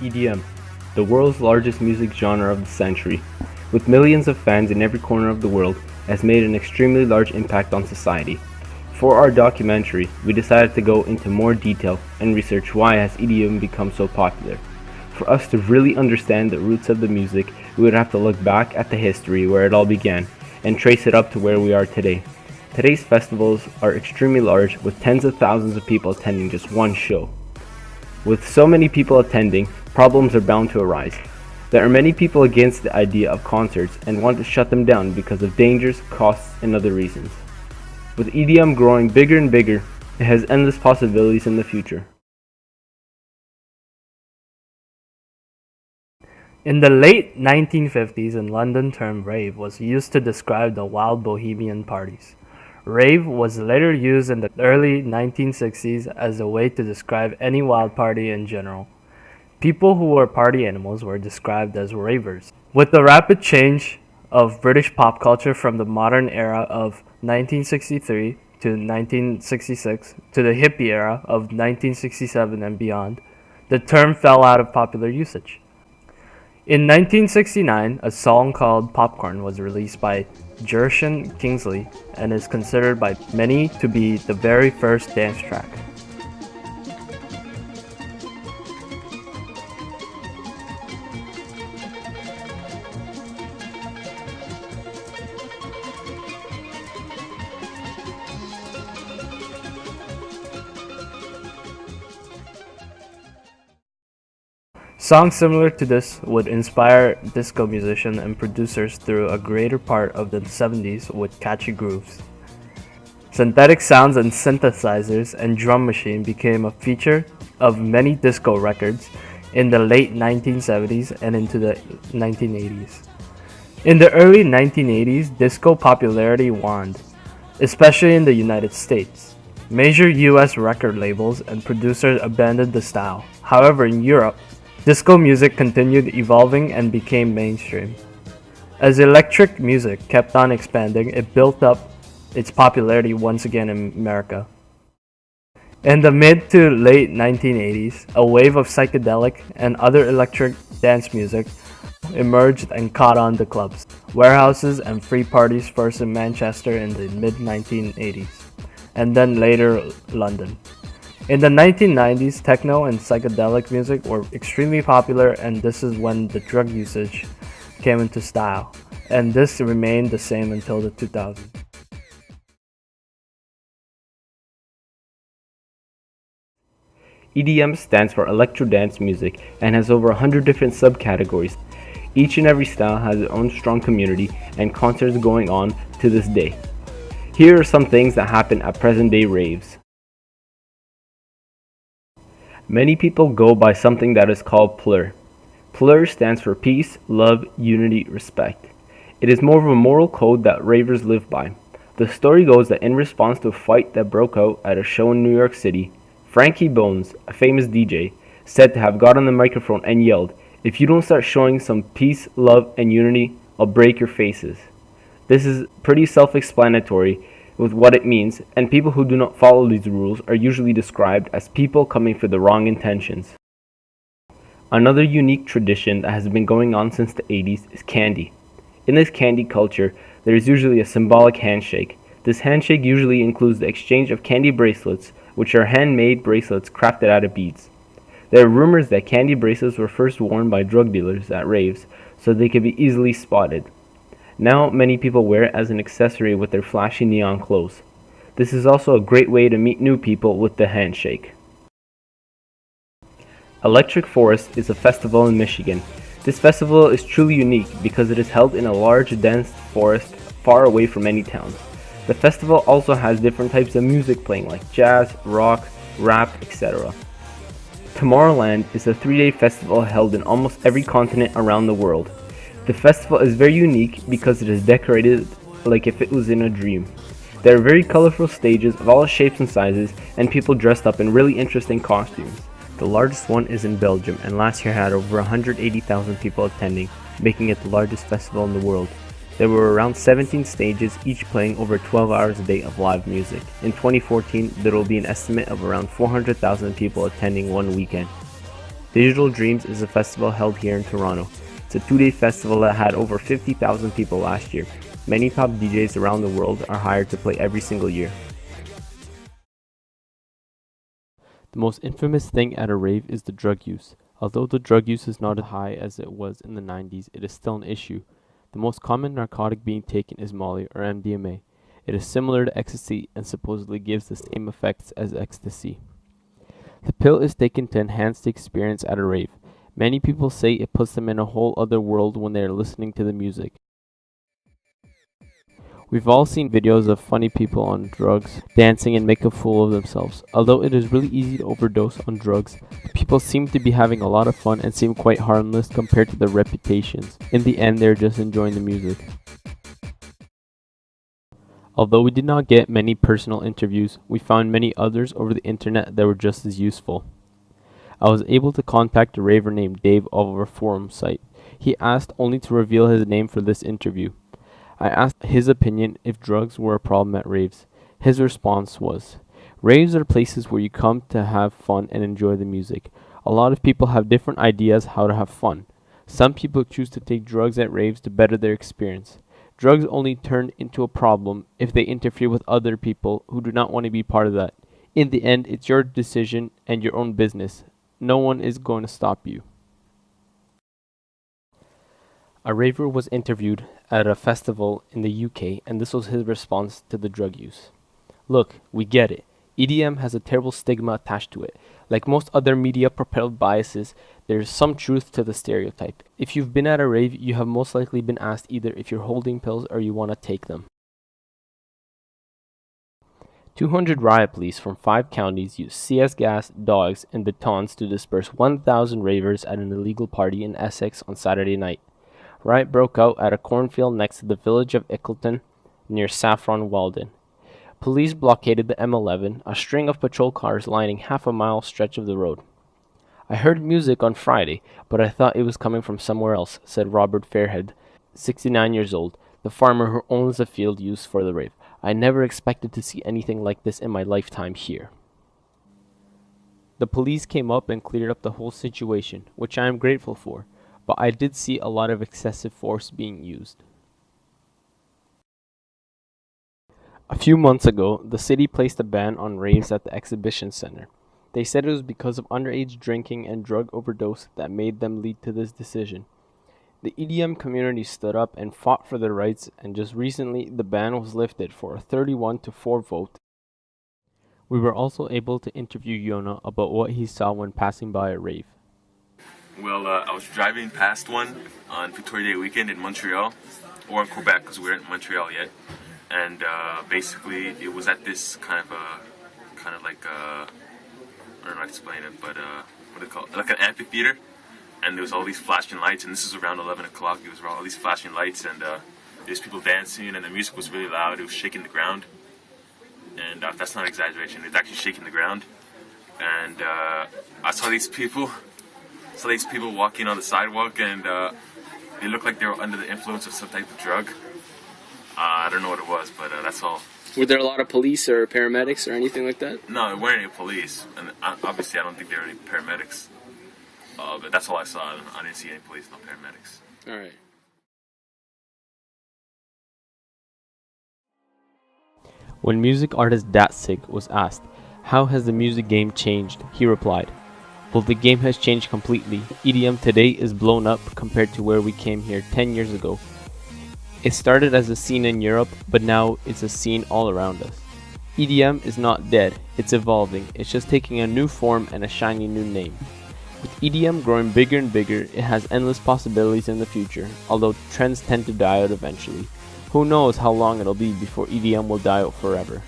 EDM, the world's largest music genre of the century, with millions of fans in every corner of the world, has made an extremely large impact on society. For our documentary, we decided to go into more detail and research why has EDM become so popular. For us to really understand the roots of the music, we would have to look back at the history where it all began and trace it up to where we are today. Today's festivals are extremely large, with tens of thousands of people attending just one show. With so many people attending, problems are bound to arise. There are many people against the idea of concerts and want to shut them down because of dangers, costs, and other reasons. With EDM growing bigger and bigger, it has endless possibilities in the future. In the late 1950s, in London, the term rave was used to describe the wild bohemian parties. Rave was later used in the early 1960s as a way to describe any wild party in general. People who were party animals were described as ravers. With the rapid change of British pop culture from the modern era of 1963 to 1966 to the hippie era of 1967 and beyond, the term fell out of popular usage. In 1969, a song called Popcorn was released by Jershon Kingsley and is considered by many to be the very first dance track. Songs similar to this would inspire disco musicians and producers through a greater part of the 70s with catchy grooves. Synthetic sounds and synthesizers and drum machine became a feature of many disco records in the late 1970s and into the 1980s. In the early 1980s, disco popularity waned, especially in the United States. Major US record labels and producers abandoned the style. However, in Europe, disco music continued evolving and became mainstream. As electric music kept on expanding, it built up its popularity once again in America. In the mid to late 1980s, a wave of psychedelic and other electric dance music emerged and caught on the clubs, warehouses, and free parties first in Manchester in the mid-1980s, and then later London. In the 1990s, techno and psychedelic music were extremely popular, and this is when the drug usage came into style, and this remained the same until the 2000s. EDM stands for electro dance music and has over 100 different subcategories. Each and every style has its own strong community and concerts going on to this day. Here are some things that happen at present day raves. Many people go by something that is called plur. Plur stands for peace, love, unity, respect. It is more of a moral code that ravers live by. The story goes that in response to a fight that broke out at a show in New York City, Frankie Bones, a famous DJ, said to have got on the microphone and yelled, "If you don't start showing some peace, love, and unity, I'll break your faces." This is pretty self-explanatory with what it means, and people who do not follow these rules are usually described as people coming for the wrong intentions. Another unique tradition that has been going on since the 80s is candy. In this candy culture, there is usually a symbolic handshake. This handshake usually includes the exchange of candy bracelets, which are handmade bracelets crafted out of beads. There are rumors that candy bracelets were first worn by drug dealers at raves so they could be easily spotted. Now many people wear it as an accessory with their flashy neon clothes. This is also a great way to meet new people with the handshake. Electric Forest is a festival in Michigan. This festival is truly unique because it is held in a large, dense forest far away from any towns. The festival also has different types of music playing like jazz, rock, rap, etc. Tomorrowland is a 3-day festival held in almost every continent around the world. The festival is very unique because it is decorated like if it was in a dream. There are very colorful stages of all shapes and sizes, and people dressed up in really interesting costumes. The largest one is in Belgium, and last year had over 180,000 people attending, making it the largest festival in the world. There were around 17 stages, each playing over 12 hours a day of live music. In 2014, there will be an estimate of around 400,000 people attending one weekend. Digital Dreams is a festival held here in Toronto. It's a 2-day festival that had over 50,000 people last year. Many top DJs around the world are hired to play every single year. The most infamous thing at a rave is the drug use. Although the drug use is not as high as it was in the 90s, it is still an issue. The most common narcotic being taken is Molly or MDMA. It is similar to ecstasy and supposedly gives the same effects as ecstasy. The pill is taken to enhance the experience at a rave. Many people say it puts them in a whole other world when they are listening to the music. We've all seen videos of funny people on drugs dancing and make a fool of themselves. Although it is really easy to overdose on drugs, people seem to be having a lot of fun and seem quite harmless compared to their reputations. In the end, they're just enjoying the music. Although we did not get many personal interviews, we found many others over the internet that were just as useful. I was able to contact a raver named Dave over a forum site. He asked only to reveal his name for this interview. I asked his opinion if drugs were a problem at raves. His response was, "Raves are places where you come to have fun and enjoy the music. A lot of people have different ideas how to have fun. Some people choose to take drugs at raves to better their experience. Drugs only turn into a problem if they interfere with other people who do not want to be part of that. In the end, it's your decision and your own business. No one is going to stop you." A raver was interviewed at a festival in the UK, and this was his response to the drug use. "Look, we get it. EDM has a terrible stigma attached to it. Like most other media-propelled biases, there is some truth to the stereotype. If you've been at a rave, you have most likely been asked either if you're holding pills or you want to take them." 200 riot police from 5 counties used CS gas, dogs, and batons to disperse 1,000 ravers at an illegal party in Essex on Saturday night. Riot broke out at a cornfield next to the village of Ickleton, near Saffron Walden. Police blockaded the M11, a string of patrol cars lining half-a-mile stretch of the road. "I heard music on Friday, but I thought it was coming from somewhere else," said Robert Fairhead, 69 years old, the farmer who owns the field used for the rave. "I never expected to see anything like this in my lifetime here." The police came up and cleared up the whole situation, which I am grateful for, but I did see a lot of excessive force being used. A few months ago, the city placed a ban on raves at the exhibition center. They said it was because of underage drinking and drug overdose that made them lead to this decision. The EDM community stood up and fought for their rights, and just recently the ban was lifted for a 31-4 vote. We were also able to interview Yona about what he saw when passing by a rave. Well, I was driving past one on Victoria Day weekend in Montreal, or in Quebec because we weren't in Montreal yet. And basically, it was at this kind of like I don't know how to explain it, but what do they call it? Like an amphitheater. And there was all these flashing lights, and this is around 11 o'clock. There was all these flashing lights, and there's people dancing, and the music was really loud. It was shaking the ground, and that's not exaggeration. It's actually shaking the ground. And I saw these people walking on the sidewalk, and they looked like they were under the influence of some type of drug. I don't know what it was, but that's all. Were there a lot of police or paramedics or anything like that? No, there weren't any police, and obviously I don't think there were any paramedics. But that's all I saw. I didn't see any police, no paramedics. All right. When music artist Datsig was asked, "How has the music game changed?" he replied, "Well, the game has changed completely. EDM today is blown up compared to where we came here 10 years ago. It started as a scene in Europe, but now it's a scene all around us. EDM is not dead, it's evolving. It's just taking a new form and a shiny new name. With EDM growing bigger and bigger, it has endless possibilities in the future, although trends tend to die out eventually. Who knows how long it'll be before EDM will die out forever."